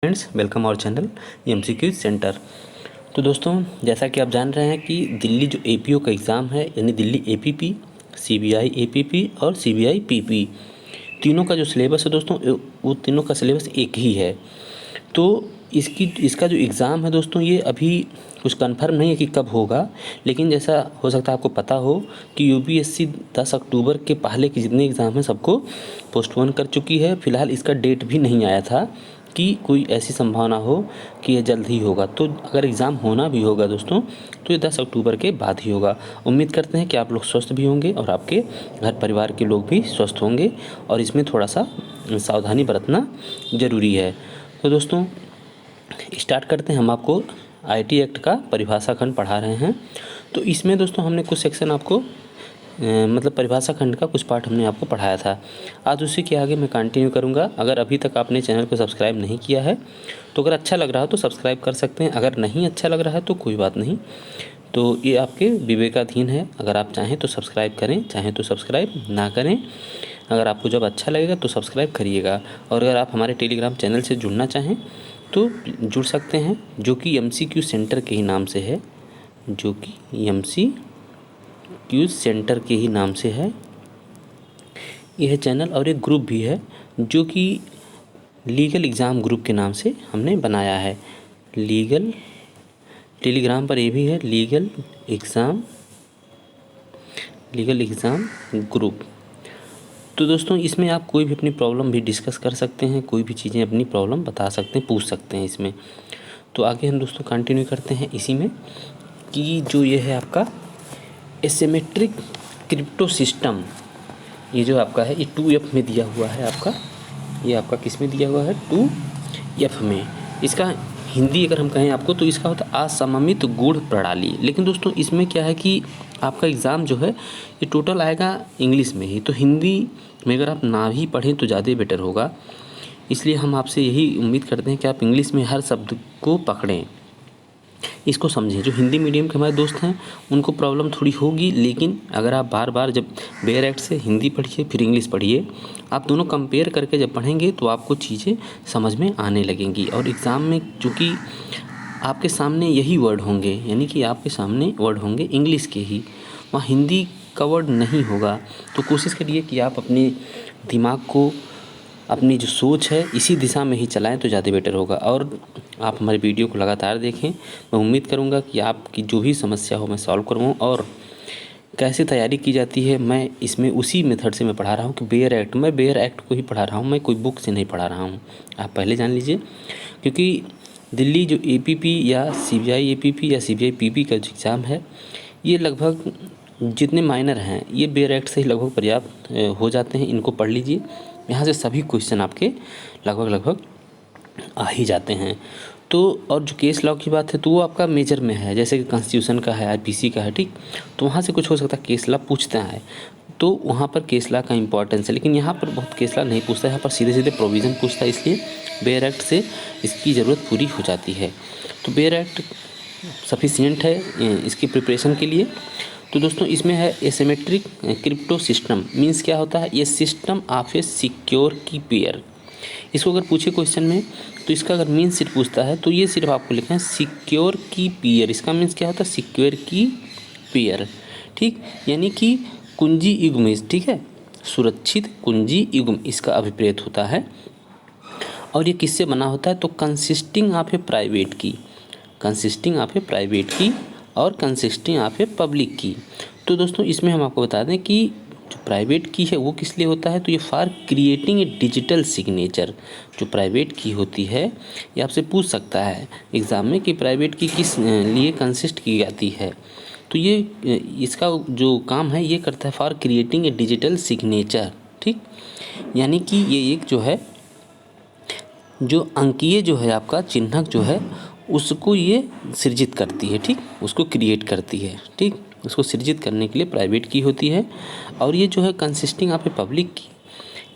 Friends, welcome our channel MCQ centre. तो दोस्तों, जैसा कि आप जान रहे हैं कि दिल्ली जो एपीओ का एग्ज़ाम है, यानी दिल्ली एपीपी, सीबीआई एपीपी और सीबीआई पीपी, तीनों का जो सिलेबस है दोस्तों, वो तीनों का सिलेबस एक ही है। तो इसका जो एग्ज़ाम है दोस्तों, ये अभी कुछ कंफर्म नहीं है कि कब होगा, लेकिन जैसा हो सकता है आपको पता हो कि यूपीएससी 10 अक्टूबर के पहले के जितने एग्ज़ाम हैं सबको पोस्टपोन कर चुकी है। फ़िलहाल इसका डेट भी नहीं आया था कि कोई ऐसी संभावना हो कि यह जल्द ही होगा। तो अगर एग्ज़ाम होना भी होगा दोस्तों, तो ये 10 अक्टूबर के बाद ही होगा। उम्मीद करते हैं कि आप लोग स्वस्थ भी होंगे और आपके घर परिवार के लोग भी स्वस्थ होंगे, और इसमें थोड़ा सा सावधानी बरतना ज़रूरी है। तो दोस्तों, स्टार्ट करते हैं। हम आपको आईटी एक्ट का परिभाषा खंड पढ़ा रहे हैं। तो इसमें दोस्तों हमने कुछ सेक्शन आपको मतलब परिभाषा खंड का कुछ पार्ट हमने आपको पढ़ाया था। आज उसी के आगे मैं कंटिन्यू करूंगा। अगर अभी तक आपने चैनल को सब्सक्राइब नहीं किया है तो अगर अच्छा लग रहा है तो सब्सक्राइब कर सकते हैं, अगर नहीं अच्छा लग रहा है तो कोई बात नहीं। तो ये आपके विवेकाधीन है। अगर आप चाहें तो सब्सक्राइब करें, चाहें तो सब्सक्राइब ना करें। अगर आपको जब अच्छा लगेगा तो सब्सक्राइब करिएगा। और अगर आप हमारे टेलीग्राम चैनल से जुड़ना चाहें तो जुड़ सकते हैं, जो कि एमसीक्यू सेंटर के ही नाम से है, जो कि एमसीक्यू सेंटर के ही नाम से है यह चैनल। और एक ग्रुप भी है जो कि लीगल एग्ज़ाम ग्रुप के नाम से हमने बनाया है। लीगल टेलीग्राम पर ये भी है, लीगल एग्ज़ाम ग्रुप। तो दोस्तों, इसमें आप कोई भी अपनी प्रॉब्लम भी डिस्कस कर सकते हैं, कोई भी चीज़ें अपनी प्रॉब्लम बता सकते हैं, पूछ सकते हैं इसमें। तो आगे हम दोस्तों कंटिन्यू करते हैं इसी में कि जो ये है आपका एसिमेट्रिक क्रिप्टो सिस्टम, ये जो आपका है ये 2F में दिया हुआ है। आपका ये आपका किस में दिया हुआ है? 2F में। इसका हिंदी अगर हम कहें आपको तो इसका होता है असममित गुण प्रणाली। लेकिन दोस्तों, इसमें क्या है कि आपका एग्ज़ाम जो है ये टोटल आएगा इंग्लिश में ही, तो हिंदी में अगर आप ना भी पढ़ें तो ज़्यादा बेटर होगा। इसलिए हम आपसे यही उम्मीद करते हैं कि आप इंग्लिश में हर शब्द को पकड़ें, इसको समझें। जो हिंदी मीडियम के हमारे दोस्त हैं उनको प्रॉब्लम थोड़ी होगी, लेकिन अगर आप बार बार जब बेयर एक्ट से हिंदी पढ़िए फिर इंग्लिश पढ़िए, आप दोनों कंपेयर करके जब पढ़ेंगे तो आपको चीज़ें समझ में आने लगेंगी। और एग्ज़ाम में चूँकि आपके सामने यही वर्ड होंगे, यानी कि आपके सामने वर्ड होंगे इंग्लिश के ही, वहाँ हिंदी का वर्ड नहीं होगा। तो कोशिश करिए कि आप अपने दिमाग को, अपनी जो सोच है इसी दिशा में ही चलाएं तो ज़्यादा बेटर होगा। और आप हमारे वीडियो को लगातार देखें। मैं उम्मीद करूंगा कि आपकी जो भी समस्या हो मैं सॉल्व करूँ। और कैसे तैयारी की जाती है मैं इसमें उसी मेथड से मैं पढ़ा रहा हूँ कि मैं बेयर एक्ट को ही पढ़ा रहा हूँ, मैं कोई बुक से नहीं पढ़ा रहा हूँ। आप पहले जान लीजिए, क्योंकि दिल्ली जो एपीपी या सीबीआई एपीपी या सीबीआई पीपी का जो एग्ज़ाम है, ये लगभग जितने माइनर हैं ये बेयर एक्ट से ही लगभग पर्याप्त हो जाते हैं। इनको पढ़ लीजिए, यहाँ से सभी क्वेश्चन आपके लगभग आ ही जाते हैं। तो और जो केस लॉ की बात है तो वो आपका मेजर में है, जैसे कि कॉन्स्टिट्यूशन का है, आईपीसी का है, ठीक। तो वहाँ से कुछ हो सकता है केस लॉ पूछता है, तो वहाँ पर केस लॉ का इंपॉर्टेंस है। लेकिन यहाँ पर बहुत केस लॉ नहीं पूछता है, यहाँ पर सीधे सीधे प्रोविज़न पूछता है, इसलिए बेयर एक्ट से इसकी ज़रूरत पूरी हो जाती है। तो बेयर एक्ट सफिशिएंट है इसकी प्रिपरेशन के लिए। तो दोस्तों, इसमें है एसिमेट्रिक क्रिप्टो सिस्टम मीन्स क्या होता है? ये सिस्टम ऑफ ए सिक्योर की पेयर। इसको अगर पूछे क्वेश्चन में तो इसका अगर मीन्स सिर्फ पूछता है तो ये सिर्फ आपको लिखना है सिक्योर की पेयर। इसका मीन्स क्या होता है? सिक्योर की पेयर, ठीक। यानी कि कुंजी युग्म, ठीक है, सुरक्षित कुंजी युग्म इसका अभिप्रेत होता है। और ये किससे बना होता है? तो कंसिस्टिंग ऑफ ए प्राइवेट की और कंसिस्टिंग ऑफ ए पब्लिक की। तो दोस्तों, इसमें हम आपको बता दें कि जो प्राइवेट की है वो किस लिए होता है? तो ये for creating a digital signature. जो प्राइवेट की होती है ये आपसे पूछ सकता है एग्ज़ाम में कि प्राइवेट की किस लिए कंसिस्ट की जाती है। तो ये इसका जो काम है ये करता है for creating a digital signature, ठीक। यानी कि ये एक जो है जो अंकीय जो है आपका चिन्हक जो है उसको ये सृजित करती है, ठीक, उसको क्रिएट करती है, ठीक। उसको सृजित करने के लिए प्राइवेट की होती है। और ये जो है कंसिस्टिंग ऑफ ए पब्लिक की,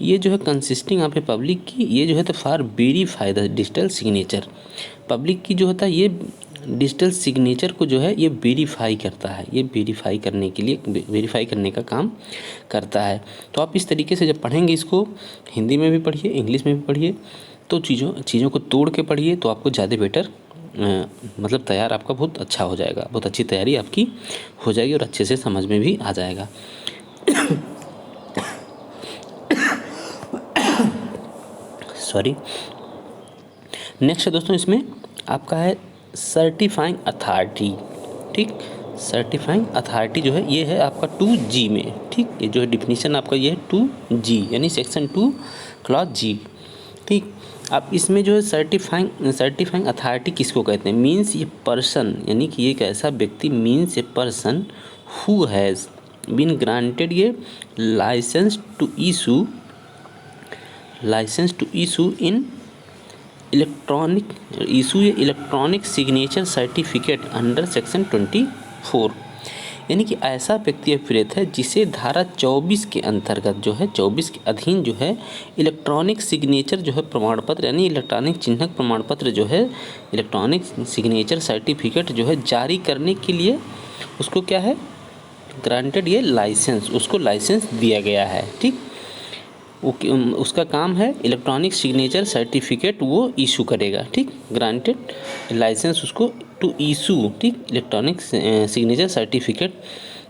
ये जो है कंसिस्टिंग ऑफ ए पब्लिक की, ये जो है तो for verify the digital signature. Public की जो होता है ये डिजिटल सिग्नेचर को जो है ये वेरीफाई करता है, ये वेरीफाई करने के लिए वेरीफाई करने का काम करता है। तो आप इस तरीके से जब पढ़ेंगे इसको, हिंदी में भी पढ़िए, इंग्लिश में भी पढ़िए, तो चीज़ों को तोड़ के पढ़िए तो आपको ज़्यादा बेटर मतलब तैयार आपका बहुत अच्छा हो जाएगा, बहुत अच्छी तैयारी आपकी हो जाएगी और अच्छे से समझ में भी आ जाएगा। सॉरी। नेक्स्ट है दोस्तों, इसमें आपका है सर्टिफाइंग अथॉरिटी। ठीक, सर्टिफाइंग अथॉरिटी जो है ये है आपका 2G में। ठीक, ये जो है डिफिनीशन आपका ये है 2G यानी सेक्शन 2 क्लॉज G। ठीक, अब इसमें जो है सर्टिफाइंग अथॉरिटी किसको कहते हैं? मीन्स ये पर्सन, यानी कि एक ऐसा व्यक्ति, means a person who has been granted ये licence to issue an electronic signature certificate under section 24। यानी कि ऐसा व्यक्ति अभिप्रेत है जिसे धारा 24 के अंतर्गत जो है 24 के अधीन जो है इलेक्ट्रॉनिक सिग्नेचर जो है प्रमाण पत्र यानी इलेक्ट्रॉनिक चिन्हक प्रमाण पत्र जो है इलेक्ट्रॉनिक सिग्नेचर सर्टिफिकेट जो है जारी करने के लिए उसको क्या है ग्रांटेड ये लाइसेंस, उसको लाइसेंस दिया गया है। ठीक, उसका काम है इलेक्ट्रॉनिक सिग्नेचर सर्टिफिकेट वो इशू करेगा। ठीक, ग्रांटेड लाइसेंस उसको टू इशू, ठीक, इलेक्ट्रॉनिक सिग्नेचर सर्टिफिकेट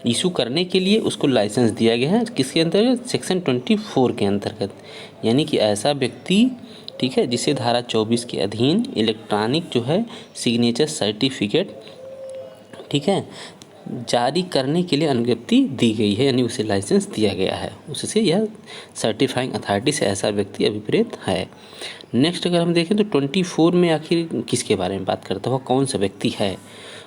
इशू करने के लिए उसको लाइसेंस दिया गया है। किसके अंतर्गत? सेक्शन 24 के अंतर्गत। यानी कि ऐसा व्यक्ति, ठीक है, जिसे धारा 24 के अधीन इलेक्ट्रॉनिक जो है सिग्नेचर सर्टिफिकेट, ठीक है, जारी करने के लिए अनुज्ञप्ति दी गई है, यानी उसे लाइसेंस दिया गया है, उससे यह सर्टिफाइंग अथॉरिटी से ऐसा व्यक्ति अभिप्रेत है। नेक्स्ट अगर हम देखें तो 24 में आखिर किसके बारे में बात करता है, वह कौन सा व्यक्ति है?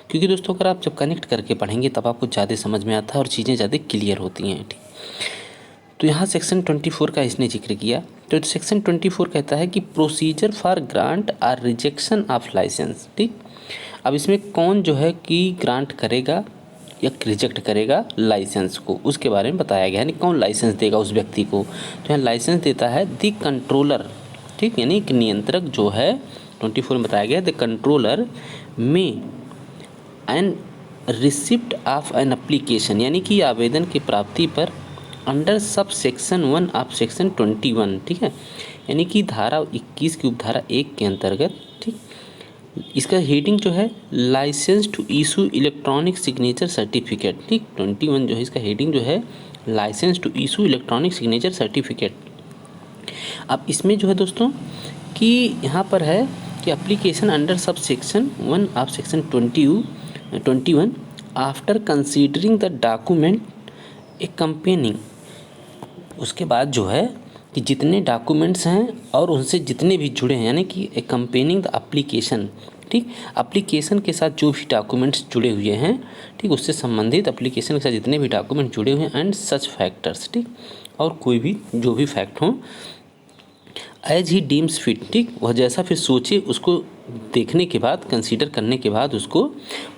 क्योंकि दोस्तों अगर आप जब कनेक्ट करके पढ़ेंगे तब आपको ज़्यादा समझ में आता है और चीज़ें ज़्यादा क्लियर होती हैं। ठीक, तो यहाँ सेक्शन 24 का इसने जिक्र किया। तो सेक्शन 24 कहता है कि प्रोसीजर फॉर ग्रांट और रिजेक्शन ऑफ लाइसेंस। ठीक, अब इसमें कौन जो है कि ग्रांट करेगा या रिजेक्ट करेगा लाइसेंस को, उसके बारे में बताया गया है। यानी कौन लाइसेंस देगा उस व्यक्ति को? तो यहाँ लाइसेंस देता है द कंट्रोलर। ठीक, यानी एक नियंत्रक जो है 24 में बताया गया the controller may on receipt of an application, यानी कि आवेदन की प्राप्ति पर under sub section 1 of section 21। ठीक है, यानी कि धारा 21 की उपधारा 1 के अंतर्गत। ठीक, इसका हेडिंग जो है licence to issue electronic signature certificate. ठीक, 21 जो है इसका हेडिंग जो है licence to issue electronic signature certificate. अब इसमें जो है दोस्तों कि यहाँ पर है कि application under sub section 1 of section 21 after considering the document accompanying, उसके बाद जो है कि जितने डॉक्यूमेंट्स हैं और उनसे जितने भी जुड़े हैं, यानी कि एक्कम्पेनिंग द एप्लीकेशन। ठीक, एप्लीकेशन के साथ जो भी डॉक्यूमेंट्स जुड़े हुए हैं, ठीक, उससे संबंधित एप्लीकेशन के साथ जितने भी डॉक्यूमेंट जुड़े हुए हैं एंड सच फैक्टर्स। ठीक, और कोई भी जो भी फैक्ट हो एज ही डीम्स फिट। ठीक, वह जैसा फिर सोचे उसको देखने के बाद, कंसीडर करने के बाद उसको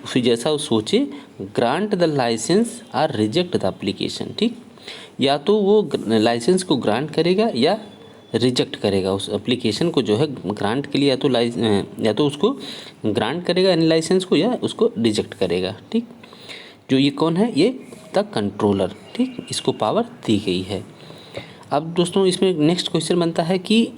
फिर जैसा वो सोचे ग्रांट द लाइसेंस और रिजेक्ट द एप्लीकेशन। ठीक, या तो वो लाइसेंस को ग्रांट करेगा या रिजेक्ट करेगा उस एप्लीकेशन को जो है ग्रांट के लिए, या तो उसको ग्रांट करेगा यानी लाइसेंस को, या उसको रिजेक्ट करेगा। ठीक, जो ये कौन है? ये द कंट्रोलर। ठीक, इसको पावर दी गई है। अब दोस्तों इसमें नेक्स्ट क्वेश्चन बनता है कि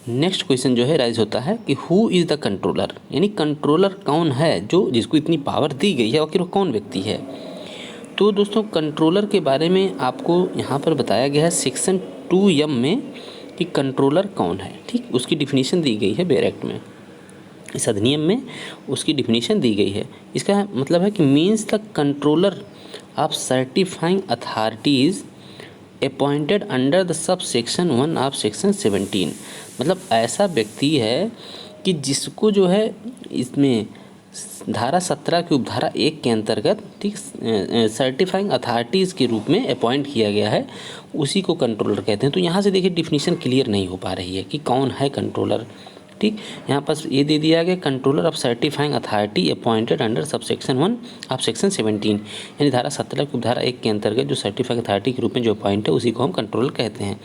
नेक्स्ट क्वेश्चन जो है राइज होता है कि हु इज़ द कंट्रोलर, यानी कंट्रोलर कौन है जो जिसको इतनी पावर दी गई है, आखिर वो कौन व्यक्ति है? तो दोस्तों कंट्रोलर के बारे में आपको यहाँ पर बताया गया है सेक्शन 2M में कि कंट्रोलर कौन है। ठीक, उसकी डिफिनीशन दी गई है बेयर एक्ट में, इस अधिनियम में उसकी डिफिनीशन दी गई है। इसका मतलब है कि means the controller of certifying authorities appointed under the sub section 1 of section 17। मतलब ऐसा व्यक्ति है कि जिसको जो है इसमें धारा 17 की उपधारा 1 के अंतर्गत, ठीक, सर्टिफाइंग अथॉरिटीज़ के रूप में अपॉइंट किया गया है, उसी को कंट्रोलर कहते हैं। तो यहाँ से देखिए डिफिनीशन क्लियर नहीं हो पा रही है कि कौन है कंट्रोलर। ठीक, यहाँ पास ये दे दिया गया controller of certifying authority appointed under sub section 1 of section 17, यानी धारा 17 की उपधारा 1 के अंतर्गत जो सर्टिफाइंग अथॉरिटी के रूप में जो अपॉइंट है उसी को हम कंट्रोलर कहते हैं।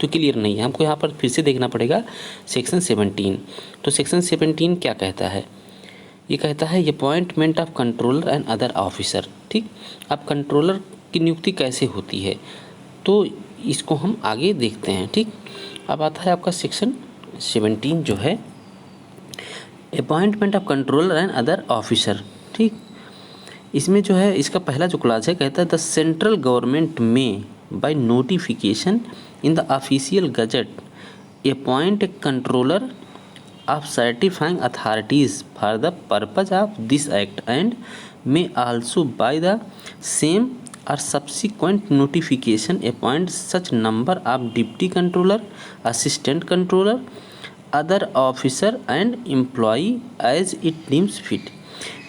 तो क्लियर नहीं है, हमको यहाँ पर फिर से देखना पड़ेगा सेक्शन 17। तो सेक्शन 17 क्या कहता है? ये कहता है appointment of controller and other officer. ठीक, अब कंट्रोलर की नियुक्ति कैसे होती है तो इसको हम आगे देखते हैं। ठीक, अब आता है आपका सेक्शन 17 जो है appointment of controller and other officer. ठीक, इसमें जो है इसका पहला जो क्लास है कहता है the central government may by notification in the official gazette appoint a controller of certifying authorities for the purpose of this act and may also by the same or subsequent notification appoint such number of deputy controller, assistant controller, other officer and employee as it deems fit।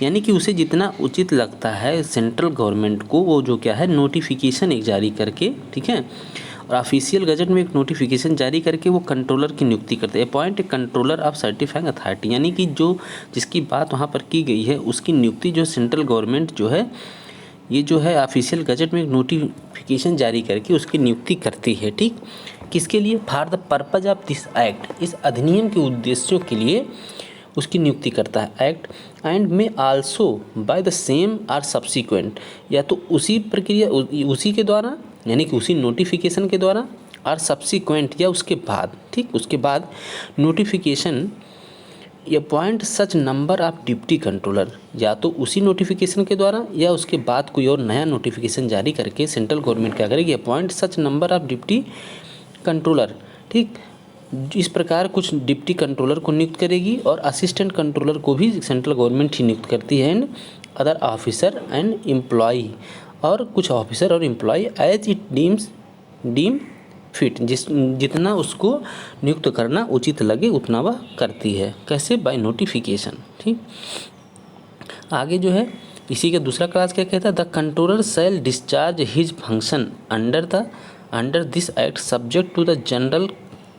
यानी कि उसे जितना उचित लगता है central government को वो जो क्या है नोटिफिकेशन एक जारी करके, ठीक है, और ऑफिशियल गजट में एक नोटिफिकेशन जारी करके वो कंट्रोलर की नियुक्ति करते हैं। Appoint a controller of certifying authority, यानी कि जो जिसकी बात वहाँ पर की गई है उसकी नियुक्ति जो सेंट्रल गवर्नमेंट जो है ये जो है ऑफिशियल गजट में एक नोटिफिकेशन जारी करके उसकी नियुक्ति करती है। ठीक, किसके लिए? For the purpose of this act, इस अधिनियम के उद्देश्यों के लिए उसकी नियुक्ति करता है act. And may also by the same or subsequent, या तो उसी प्रक्रिया उसी के द्वारा यानी कि उसी नोटिफिकेशन के द्वारा और सब्सिक्वेंट या उसके बाद, ठीक, उसके बाद notification appoint such number of deputy controller, या तो उसी नोटिफिकेशन के द्वारा या उसके बाद कोई और नया नोटिफिकेशन जारी करके सेंट्रल गवर्नमेंट क्या करेगी? Appoint such number of deputy controller. ठीक, इस प्रकार कुछ डिप्टी कंट्रोलर को नियुक्त करेगी और असिस्टेंट कंट्रोलर को भी सेंट्रल गवर्नमेंट ही नियुक्त करती है। And other officer and employee, और कुछ ऑफिसर और employ as it deem fit, जितना उसको नियुक्त करना उचित लगे उतना वह करती है। कैसे? By notification. ठीक, आगे जो है इसी का दूसरा क्लास क्या कहता है? The controller shall discharge his function under this act subject to the general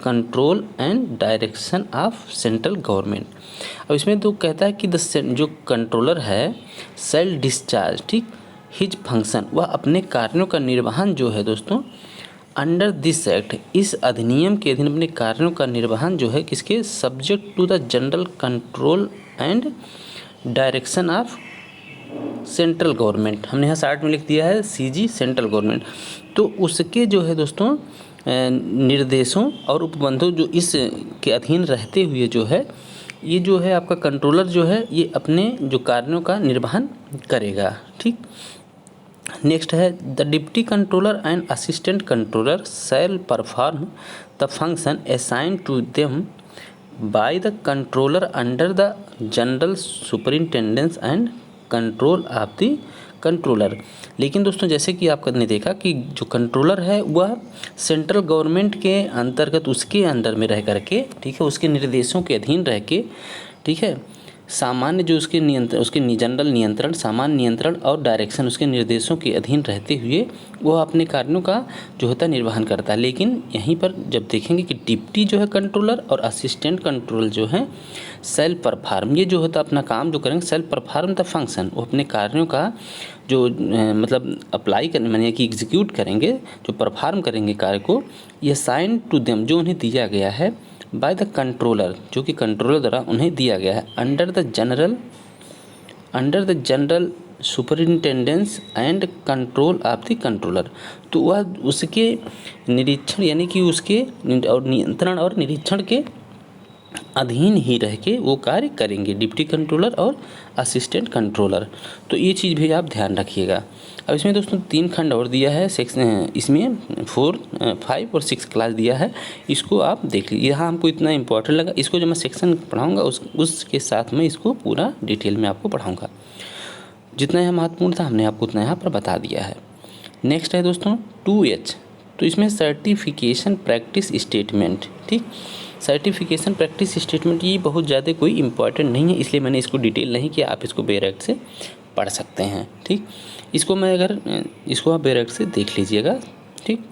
control and direction of central government. अब इसमें तो कहता है कि जो कंट्रोलर है शैल डिस्चार्ज, ठीक, हिज फंक्शन, वह अपने कार्यों का निर्वहन जो है दोस्तों अंडर दिस एक्ट, इस अधिनियम के अधीन अपने कार्यों का निर्वहन जो है किसके? Subject to the general control and direction of central government. हमने यहाँ शार्ट में लिख दिया है सीजी सेंट्रल गवर्नमेंट। तो उसके जो है दोस्तों निर्देशों और उपबंधों जो इस के अधीन रहते हुए जो है ये जो है आपका कंट्रोलर जो है ये अपने जो कार्यों का निर्वहन करेगा। ठीक, नेक्स्ट है the deputy controller and assistant controller shall perform the function assign to them by the controller under the general superintendence and control of the controller. लेकिन दोस्तों जैसे कि आपने देखा कि जो कंट्रोलर है वह सेंट्रल गवर्नमेंट के अंतर्गत उसके अंडर में रह करके, ठीक है, उसके निर्देशों के अधीन रह के, ठीक है, सामान्य जो उसके नियंत्रण, उसके जनरल नियंत्रण, सामान्य नियंत्रण और डायरेक्शन उसके निर्देशों के अधीन रहते हुए वह अपने कार्यों का जो होता है निर्वहन करता है। लेकिन यहीं पर जब देखेंगे कि डिप्टी जो है कंट्रोलर और असिस्टेंट कंट्रोलर जो है सेल्फ परफॉर्म, ये जो होता है अपना काम जो करेंगे सेल्फ परफॉर्म द फंक्शन, वो अपने कार्यों का जो मतलब अप्लाई करने माने कि एग्जीक्यूट करेंगे, जो परफॉर्म करेंगे कार्य को, ये साइन टू देम जो उन्हें दिया गया है बाय द कंट्रोलर, जो कि कंट्रोलर द्वारा उन्हें दिया गया है under the general superintendence and control of the controller. तो वह उसके निरीक्षण यानी कि उसके और नियंत्रण और निरीक्षण के अधीन ही रह के वो कार्य करेंगे, डिप्टी कंट्रोलर और असिस्टेंट कंट्रोलर। तो ये चीज़ भी आप ध्यान रखिएगा। अब इसमें दोस्तों 3 खंड और दिया है, सेक्शन इसमें 4, 5 और 6 क्लास दिया है, इसको आप देख लीजिए। यहाँ हमको इतना इंपॉर्टेंट लगा, इसको जब मैं सेक्शन पढ़ाऊँगा उसके साथ में इसको पूरा डिटेल में आपको पढ़ाऊँगा। जितना यह महत्वपूर्ण था हमने आपको उतना यहाँ पर बता दिया है। नेक्स्ट है दोस्तों 2H, तो इसमें सर्टिफिकेशन प्रैक्टिस स्टेटमेंट। ठीक, सर्टिफिकेशन प्रैक्टिस स्टेटमेंट ये बहुत ज़्यादा कोई इम्पॉर्टेंट नहीं है, इसलिए मैंने इसको डिटेल नहीं किया, आप इसको बेरेक्ट से पढ़ सकते हैं। ठीक, इसको आप बेरेक्ट से देख लीजिएगा। ठीक,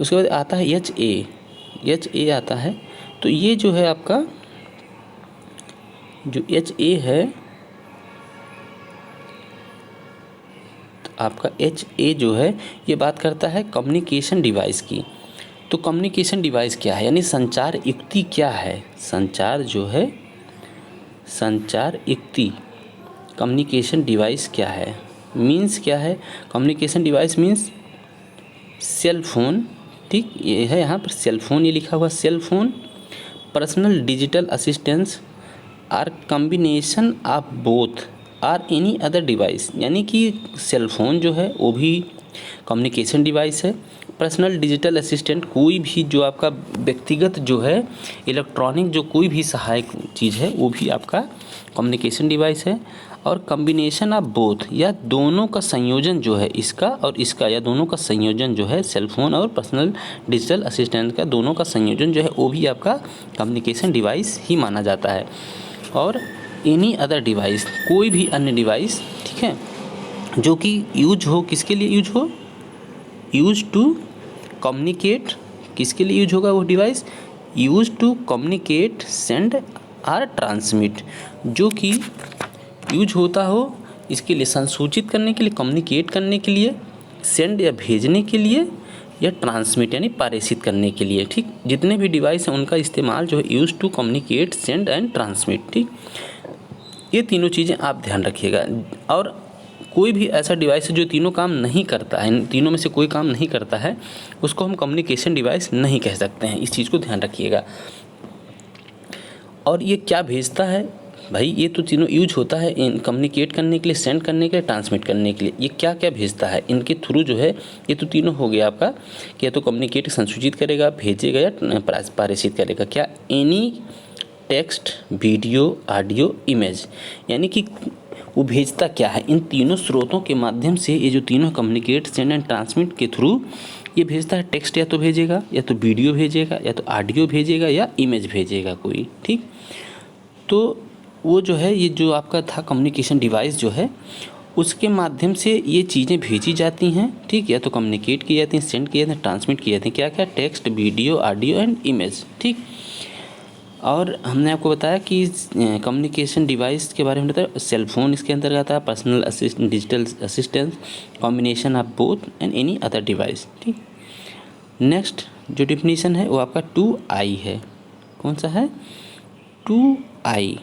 उसके बाद आता है HA आता है। तो ये जो है आपका जो HA है, आपका HA जो है ये बात करता है कम्युनिकेशन डिवाइस की। तो कम्युनिकेशन डिवाइस क्या है, यानी संचार युक्ति क्या है, संचार जो है संचार युक्ति, कम्युनिकेशन डिवाइस क्या है, मीन्स क्या है, communication device means cell phone. ठीक, ये है यहाँ पर सेल फोन, ये लिखा हुआ cell phone, personal digital assistance or combination of both or any other device, यानी कि सेल फोन जो है वो भी कम्युनिकेशन डिवाइस है। पर्सनल डिजिटल असिस्टेंट कोई भी जो आपका व्यक्तिगत जो है इलेक्ट्रॉनिक जो कोई भी सहायक चीज़ है वो भी आपका कम्युनिकेशन डिवाइस है। और कम्बिनेशन ऑफ बोथ, या दोनों का संयोजन जो है इसका और इसका, या दोनों का संयोजन जो है सेलफोन और पर्सनल डिजिटल असिस्टेंट का, दोनों का संयोजन जो है वो भी आपका कम्युनिकेशन डिवाइस ही माना जाता है। और एनी अदर डिवाइस, कोई भी अन्य डिवाइस, ठीक है, जो कि यूज हो, किसके लिए यूज हो, यूज टू कम्युनिकेट, किसके लिए यूज होगा वो device, use to communicate, send और ट्रांसमिट, जो कि यूज होता हो इसके लिए संसूचित करने के लिए, कम्युनिकेट करने के लिए, सेंड या भेजने के लिए, या ट्रांसमिट यानी पारेषित करने के लिए। ठीक, जितने भी डिवाइस हैं उनका इस्तेमाल जो है use to communicate, send and transmit. ठीक, ये तीनों चीज़ें आप ध्यान रखिएगा। और कोई भी ऐसा डिवाइस जो तीनों काम नहीं करता है, इन तीनों में से कोई काम नहीं करता है, उसको हम कम्युनिकेशन डिवाइस नहीं कह सकते हैं। इस चीज़ को ध्यान रखिएगा। और ये क्या भेजता है भाई, ये तो तीनों यूज होता है इन कम्युनिकेट करने के लिए, सेंड करने के लिए, ट्रांसमिट करने के लिए। ये क्या क्या भेजता है इनके थ्रू जो है, ये तो तीनों हो गया आपका कि या तो कम्युनिकेट संसूचित करेगा, भेजेगा या पारेषित करेगा। क्या, any text, video, audio, image, यानी कि वो भेजता क्या है, इन तीनों स्रोतों के माध्यम से ये जो तीनों कम्युनिकेट, सेंड एंड ट्रांसमिट के थ्रू ये भेजता है। टेक्स्ट या तो भेजेगा, या तो वीडियो भेजेगा, या तो ऑडियो भेजेगा, या इमेज भेजेगा कोई। ठीक, तो वो जो है ये जो आपका था कम्युनिकेशन डिवाइस जो है उसके माध्यम से ये चीज़ें भेजी जाती हैं। ठीक, या तो कम्युनिकेट की जाती हैं, सेंड किए जाते हैं, ट्रांसमिट किए जाते हैं। क्या क्या, text, video, audio and image. ठीक, और हमने आपको बताया कि कम्युनिकेशन डिवाइस के बारे में बताया, सेल फोन इसके अंतर्गत आता है, personal digital assistance, combination of both and any other device. ठीक, नेक्स्ट जो डिफिनीशन है वो आपका 2I है। कौन सा है, 2I।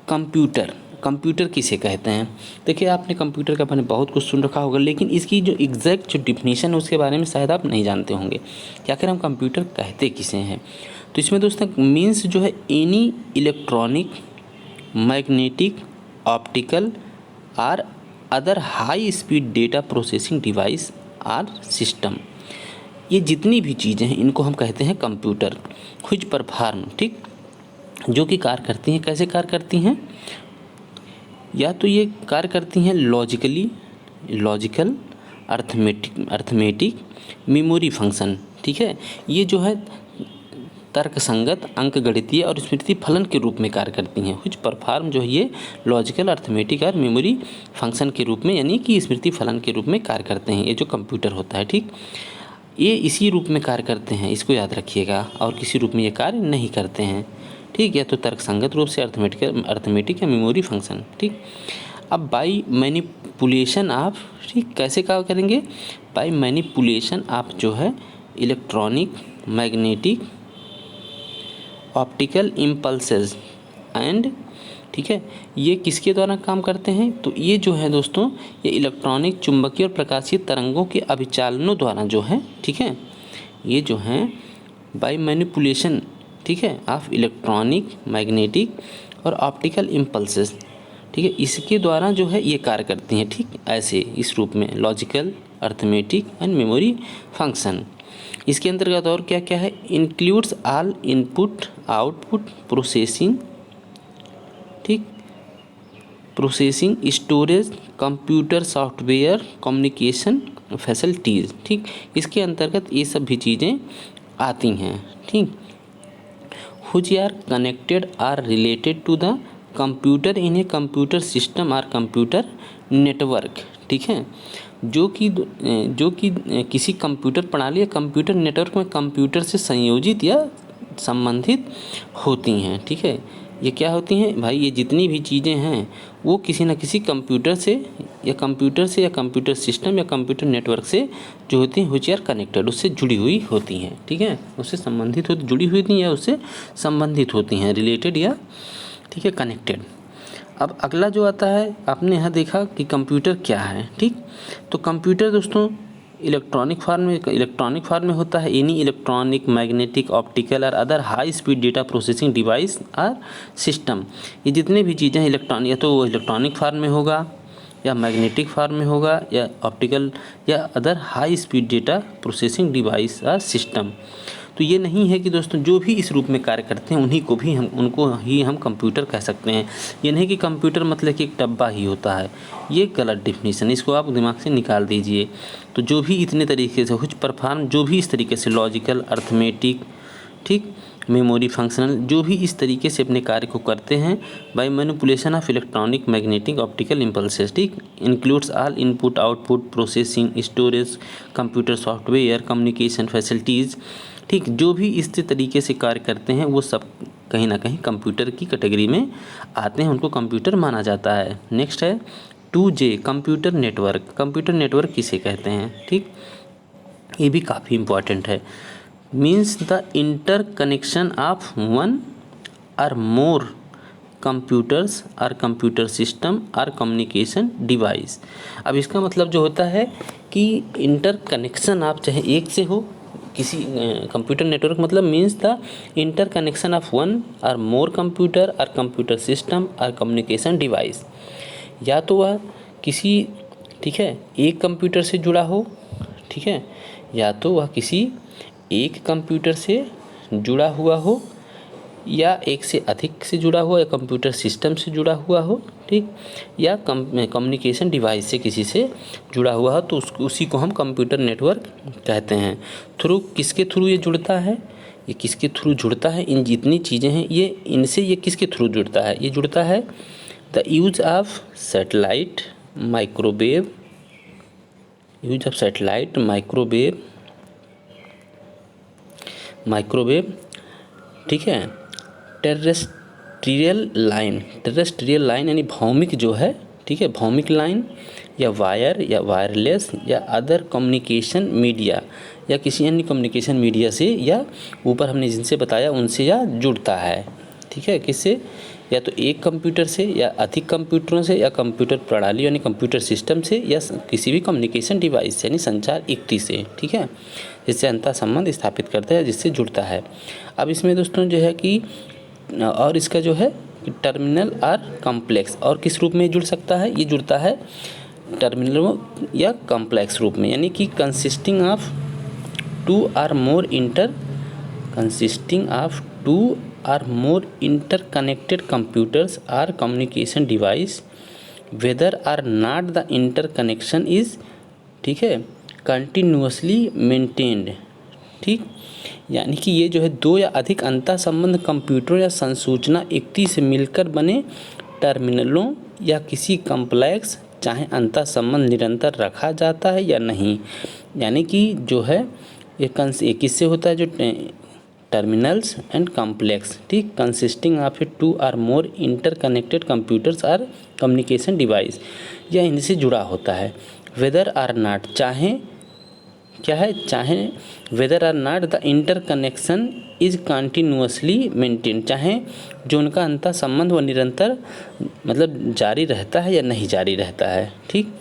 कंप्यूटर, कंप्यूटर किसे कहते हैं। देखिए आपने कंप्यूटर का मैंने बहुत कुछ सुन रखा होगा, लेकिन इसकी जो एग्जैक्ट जो डिफिनीशन है उसके बारे में शायद आप नहीं जानते होंगे कि आखिर हम कंप्यूटर कहते किसे हैं। तो इसमें दोस्तों मीन्स जो है एनी इलेक्ट्रॉनिक, मैग्नेटिक, ऑप्टिकल और other high speed data processing device और सिस्टम, ये जितनी भी चीज़ें हैं इनको हम कहते हैं कंप्यूटर। व्हिच परफॉर्म, ठीक, जो कि कार्य करती हैं। कैसे कार्य करती हैं, या तो ये कार्य करती हैं लॉजिकल, अर्थमेटिक, मेमोरी फंक्शन। ठीक है, ये जो है तर्कसंगत, अंकगणितीय और स्मृति फलन के रूप में कार्य करती हैं। कुछ परफॉर्म जो है ये लॉजिकल, अर्थमेटिक और मेमोरी फंक्शन के रूप में, यानी कि स्मृति फलन के रूप में कार्य करते हैं ये जो कंप्यूटर होता है। ठीक, ये इसी रूप में कार्य करते हैं, इसको याद रखिएगा, और किसी रूप में ये कार्य नहीं करते हैं। ठीक, या तो तर्कसंगत रूप से, अर्थमेटिक या मेमोरी फंक्शन। ठीक, अब बाई मैनिपुलेशन आप, ठीक, कैसे कार्य करेंगे, बाई मैनिपुलेशन आप जो है electronic, magnetic, optical impulses and, ठीक है, ये किसके द्वारा काम करते हैं, तो ये जो है दोस्तों ये इलेक्ट्रॉनिक, चुंबकीय और प्रकाशीय तरंगों के अभिचालनों द्वारा जो है, ठीक है, ये जो हैं बाय मैनिपुलेशन, ठीक है, ऑफ इलेक्ट्रॉनिक, मैग्नेटिक और ऑप्टिकल इम्पल्सेस, ठीक है, इसके द्वारा जो है ये कार्य करती हैं। ठीक, ऐसे इस रूप में logical, arithmetic and memory function. इसके अंतर्गत और क्या क्या है, includes all input, output, processing, ठीक, processing, storage, computer software, communication facilities. ठीक, इसके अंतर्गत ये सब भी चीज़ें आती हैं। ठीक, which are connected or related to the computer in a computer system or computer network। ठीक है, जो कि किसी कंप्यूटर प्रणाली या कंप्यूटर नेटवर्क में कंप्यूटर से संयोजित या संबंधित होती हैं। ठीक है, ये क्या होती हैं भाई, ये जितनी भी चीज़ें हैं वो किसी न किसी कंप्यूटर से या कंप्यूटर सिस्टम या कंप्यूटर नेटवर्क से जो होती हैं, व्हिच आर कनेक्टेड, उससे जुड़ी हुई होती हैं। ठीक है, उससे संबंधित जुड़ी हुई होती हैं या उससे संबंधित होती हैं, रिलेटेड या, ठीक है, कनेक्टेड। अब अगला जो आता है, आपने यहाँ देखा कि कंप्यूटर क्या है। ठीक, तो कंप्यूटर दोस्तों इलेक्ट्रॉनिक फार्म में होता है एनी इलेक्ट्रॉनिक, मैग्नेटिक, ऑप्टिकल और other high speed data processing device और सिस्टम। ये जितने भी चीज़ें हैं इलेक्ट्रॉनिक, या तो वो इलेक्ट्रॉनिक फार्म में होगा या मैग्नेटिक फार्म में होगा या ऑप्टिकल या other high speed data processing device और सिस्टम। तो ये नहीं है कि दोस्तों जो भी इस रूप में कार्य करते हैं उनको ही हम कंप्यूटर कह सकते हैं। ये नहीं कि कंप्यूटर मतलब कि एक डब्बा ही होता है, ये गलत डेफिनेशन, इसको आप दिमाग से निकाल दीजिए। तो जो भी इतने तरीके से कुछ परफॉर्म, जो भी इस तरीके से लॉजिकल, अर्थमेटिक, ठीक, मेमोरी, फंक्शनल, जो भी इस तरीके से अपने कार्य को करते हैं by manipulation of electronic, magnetic, optical impulses, ठीक, includes all input, output, processing, storage, computer software, communication facilities, ठीक, जो भी इस तरीके से कार्य करते हैं वो सब कहीं ना कहीं कंप्यूटर की कैटेगरी में आते हैं, उनको कंप्यूटर माना जाता है। नेक्स्ट है 2J, computer network. Computer network किसे कहते हैं, ठीक, ये भी काफ़ी इम्पॉर्टेंट है। Means the inter connection of one और मोर कंप्यूटर्स और कंप्यूटर सिस्टम और कम्युनिकेशन डिवाइस। अब इसका मतलब जो होता है कि इंटर कनेक्शन आप चाहे एक से हो, किसी कंप्यूटर नेटवर्क मतलब means the inter connection of one और मोर कंप्यूटर और कंप्यूटर सिस्टम और कम्युनिकेशन डिवाइस। या तो वह किसी, ठीक है, एक कंप्यूटर से जुड़ा हो, ठीक है, या तो वह किसी एक कंप्यूटर से जुड़ा हुआ हो या एक से अधिक से जुड़ा हुआ या कंप्यूटर सिस्टम से जुड़ा हुआ हो, ठीक, या कम्युनिकेशन डिवाइस से किसी से जुड़ा हुआ हो, तो उसी को हम कंप्यूटर नेटवर्क कहते हैं। थ्रू किसके थ्रू ये जुड़ता है, ये किसके थ्रू जुड़ता है, इन जितनी चीज़ें हैं ये इनसे ये किसके थ्रू जुड़ता है, ये जुड़ता है the use of satellite, microwave, use of satellite, microwave, ठीक है, टेरेस्ट्रियल लाइन यानी भौमिक जो है, ठीक है, भौमिक लाइन या वायर या वायरलेस या अदर कम्युनिकेशन मीडिया या किसी अन्य कम्युनिकेशन मीडिया से या ऊपर हमने जिनसे बताया उनसे या जुड़ता है, ठीक है, किससे, या तो एक कंप्यूटर से या अधिक कंप्यूटरों से या कंप्यूटर प्रणाली यानी कंप्यूटर सिस्टम से या किसी भी कम्युनिकेशन डिवाइस यानी संचार युक्ति से, ठीक है, जिससे अंतर संबंध स्थापित करता है, जिससे जुड़ता है। अब इसमें दोस्तों जो है कि और इसका जो है टर्मिनल और कॉम्प्लेक्स, और किस रूप में जुड़ सकता है, ये जुड़ता है टर्मिनल या कॉम्प्लेक्स रूप में, यानी कि कंसिस्टिंग ऑफ टू और मोर इंटरकनेक्टेड कंप्यूटर्स और communication device whether or not the interconnection is, ठीक है, कंटिन्यूअसली मेंटेन्ड, ठीक, यानी कि ये जो है दो या अधिक अंतर संबंध कंप्यूटरों या संसूचना युक्ति से मिलकर बने टर्मिनलों या किसी कॉम्प्लेक्स चाहे अंतर संबंध निरंतर रखा जाता है या नहीं। यानी कि जो है ये किससे होता है, जो टर्मिनल्स एंड कॉम्प्लेक्स, ठीक, कंसिस्टिंग ऑफ टू और मोर इंटरकनेक्टेड कंप्यूटर्स और कम्युनिकेशन डिवाइस, यह इनसे जुड़ा होता है। वेदर आर नॉट, चाहे क्या है, चाहे whether or not the interconnection is continuously maintain, चाहे जो उनका अंतर संबंध व निरंतर मतलब जारी रहता है या नहीं जारी रहता है, ठीक।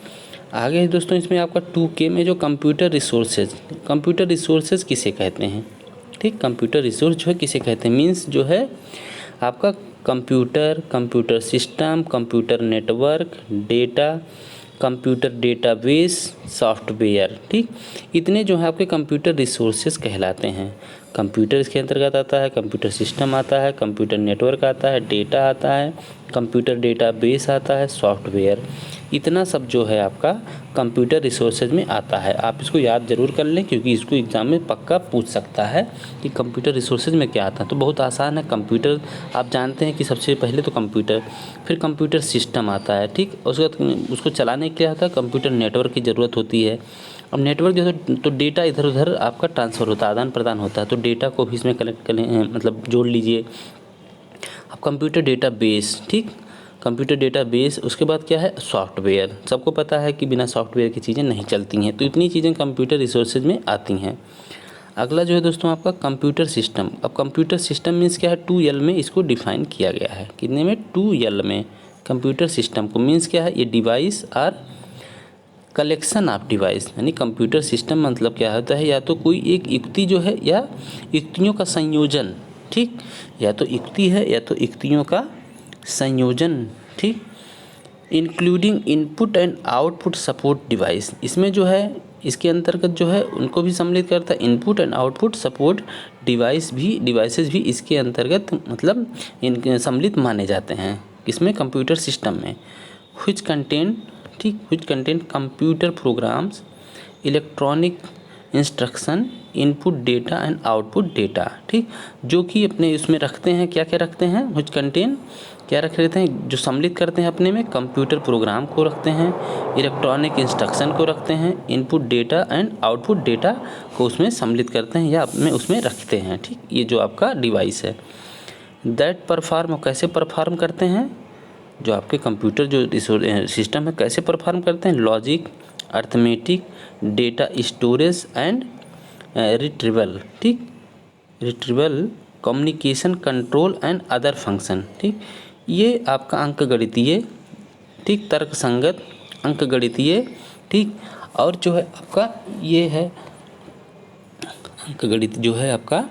आगे दोस्तों इसमें आपका 2K में जो कंप्यूटर रिसोर्सेज किसे कहते हैं, ठीक, कंप्यूटर रिसोर्स जो है किसे कहते हैं, मीन्स जो है आपका computer system, computer network, data, computer database, software, ठीक, इतने जो है आपके कंप्यूटर रिसोर्सेज कहलाते हैं। कंप्यूटर इसके अंतर्गत आता है, कंप्यूटर सिस्टम आता है, कंप्यूटर नेटवर्क आता है, डेटा आता है, कंप्यूटर डेटाबेस आता है, सॉफ्टवेयर, इतना सब जो है आपका कंप्यूटर रिसोर्सेज में आता है। आप इसको याद ज़रूर कर लें क्योंकि इसको एग्ज़ाम में पक्का पूछ सकता है कि कंप्यूटर रिसोर्सेज में क्या आता है। तो बहुत आसान है, कंप्यूटर आप जानते हैं कि सबसे पहले तो कंप्यूटर, फिर कंप्यूटर सिस्टम आता है, ठीक, उसके बाद उसको चलाने के लिए आता है कंप्यूटर नेटवर्क की ज़रूरत होती है। अब नेटवर्क जो है तो डेटा इधर उधर आपका ट्रांसफ़र होता है, आदान प्रदान होता है, तो डेटा को भी इसमें कनेक्ट करें, मतलब जोड़ लीजिए। अब कंप्यूटर डेटाबेस, ठीक, कंप्यूटर डेटाबेस, उसके बाद क्या है, सॉफ्टवेयर। सबको पता है कि बिना सॉफ्टवेयर की चीज़ें नहीं चलती हैं, तो इतनी चीज़ें कंप्यूटर रिसोर्सेज में आती हैं। अगला जो है दोस्तों आपका कंप्यूटर सिस्टम। अब कंप्यूटर सिस्टम मीन्स क्या है, 2L में इसको डिफाइन किया गया है। कितने में, 2L में कंप्यूटर सिस्टम को मीन्स क्या है, ये डिवाइस और कलेक्शन ऑफ डिवाइस, यानी कंप्यूटर सिस्टम मतलब क्या होता है, या तो कोई एक युक्ति जो है या युक्तियों का संयोजन, ठीक, या तो युक्ति है या तो युक्तियों का संयोजन, ठीक, including input and output support device. इसमें जो है, इसके अंतर्गत जो है उनको भी सम्मिलित करता है। Input and output support devices भी इसके अंतर्गत मतलब इनके सम्मिलित माने जाते हैं। इसमें कंप्यूटर सिस्टम में which content computer programs, electronic instruction, input data and output data, ठीक, जो कि अपने इसमें रखते हैं, क्या क्या रखते हैं, व्हिच कंटेंट क्या रख लेते हैं, जो सम्मिलित करते हैं अपने में, कंप्यूटर प्रोग्राम को रखते हैं, इलेक्ट्रॉनिक इंस्ट्रक्शन को रखते हैं, input data and output data को उसमें सम्मिलित करते हैं या अपने उसमें रखते हैं, ठीक। ये जो आपका डिवाइस है दैट परफॉर्म, कैसे परफॉर्म करते हैं, जो आपके कंप्यूटर जो सिस्टम है कैसे परफॉर्म करते हैं, logic, arithmetic, data storage and retrieval, ठीक, retrieval, communication, control and other function, ठीक। ये आपका अंकगणितीय, ठीक, तर्कसंगत, अंकगणितीय, ठीक, और जो है आपका ये है अंकगणित जो है आपका,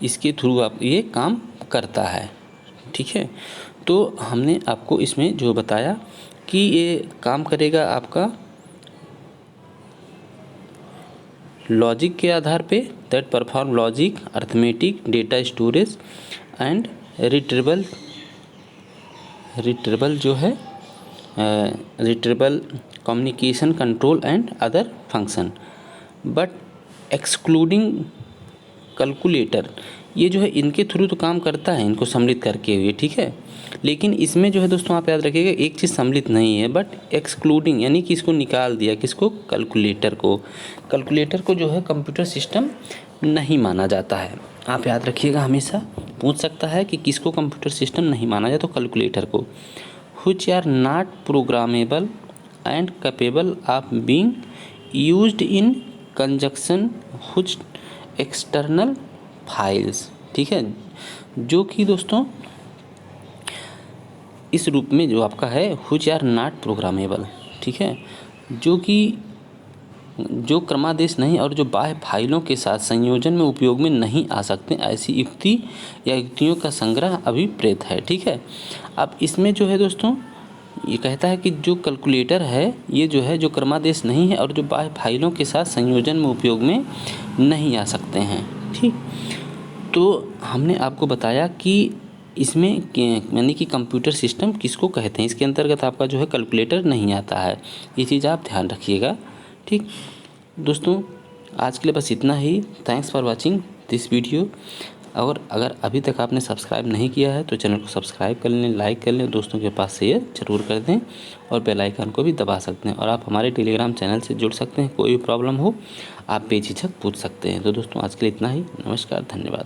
इसके थ्रू आप ये काम करता है, ठीक है। तो हमने आपको इसमें जो बताया कि ये काम करेगा आपका लॉजिक के आधार पे, that perform logic, arithmetic, data storage and retrieval जो है retrieval, communication, control and other function, but excluding calculator. ये जो है इनके थ्रू तो काम करता है, इनको सम्मिलित करके हुए, ठीक है। लेकिन इसमें जो है दोस्तों आप याद रखिएगा एक चीज़ सम्मिलित नहीं है, बट एक्सक्लूडिंग, यानी कि इसको निकाल दिया, किसको, कैलकुलेटर को जो है कंप्यूटर सिस्टम नहीं माना जाता है। आप याद रखिएगा, हमेशा पूछ सकता है कि किसको कंप्यूटर सिस्टम नहीं माना जाए, तो कैलकुलेटर को। Which are not programmable and capable of being used in conjunction which external files, ठीक है, जो कि दोस्तों इस रूप में जो आपका है व्हिच आर नॉट प्रोग्रामेबल, ठीक है, जो क्रमादेश नहीं और जो बाह्य फाइलों के साथ संयोजन में उपयोग में नहीं आ सकते, ऐसी युक्ति या युक्तियों का संग्रह अभिप्रेत है, ठीक है। अब इसमें जो है दोस्तों ये कहता है कि जो कैलकुलेटर है ये जो है जो क्रमादेश नहीं है और जो बाह्य फाइलों के साथ संयोजन में उपयोग में नहीं आ सकते हैं, ठीक। तो हमने आपको बताया कि इसमें यानी कि कंप्यूटर सिस्टम किसको कहते हैं, इसके अंतर्गत आपका जो है कैलकुलेटर नहीं आता है, ये चीज़ आप ध्यान रखिएगा, ठीक। दोस्तों आज के लिए बस इतना ही। Thanks for watching this video. और अगर अभी तक आपने सब्सक्राइब नहीं किया है तो चैनल को सब्सक्राइब कर लें, लाइक कर लें, दोस्तों के पास शेयर जरूर कर दें और बेल आइकन को भी दबा सकते हैं। और आप हमारे टेलीग्राम चैनल से जुड़ सकते हैं, कोई भी प्रॉब्लम हो आप बेझिझक पूछ सकते हैं। तो दोस्तों आज के लिए इतना ही। नमस्कार, धन्यवाद।